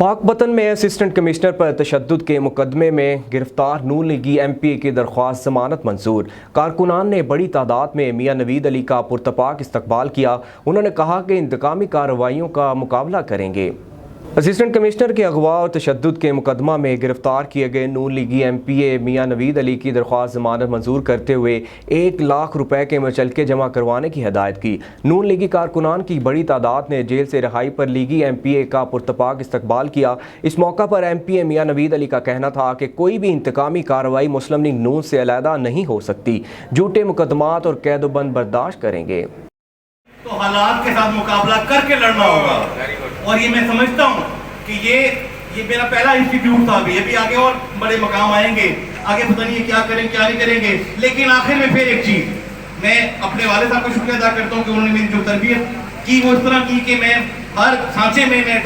पाकपतन में assistant commissioner पर तशद्दुद के मुकदमे में गिरफ्तार नून लीगी MP की दरख्वास्त जमानत मंजूर। कारकुनान ने बड़ी तादाद में मियां नवीद अली का पुरतपाक इस्तकबाल किया। उन्होंने कहा कि इंतकामी कार्रवाइयों का मुकाबला करेंगे। असिस्टेंट कमिश्नर के अगवा और तशद्दुद के मुकदमा में गिरफ्तार किए गए नून लीगी MPA मियां नवीद अली की दरख्वास्त जमानत मंजूर करते हुए 1 लाख रुपए के मुचलके जमा करवाने की हदायत की। नून लीगी कारकुनान की बड़ी तादाद ने जेल से रिहाई पर लीगी MPA का पुरतपाक इस्तकबाल किया। इस मौका पर MPA मियां नवीद अली का कहना था कि कोई भी इंतकामी कार्रवाई मुस्लिम लीग नून से अलहदा नहीं हो सकती। झूठे मुकदमात और कैदोबंद बर्दाश्त करेंगे तो हालात के साथ मुकाबला करके लड़ना होगा। और ये मैं समझता हूँ कि ये मेरा पहला इंस्टीट्यूट था। अभी ये भी आगे और बड़े मकाम आएंगे, आगे पता नहीं क्या करें क्या नहीं करेंगे। लेकिन आखिर में फिर एक चीज, मैं अपने वाले साहब का शुक्रिया अदा करता हूँ कि उन्होंने मेरी जो तरबियत की वो इस तरह की कि मैं हर सांचे में मैं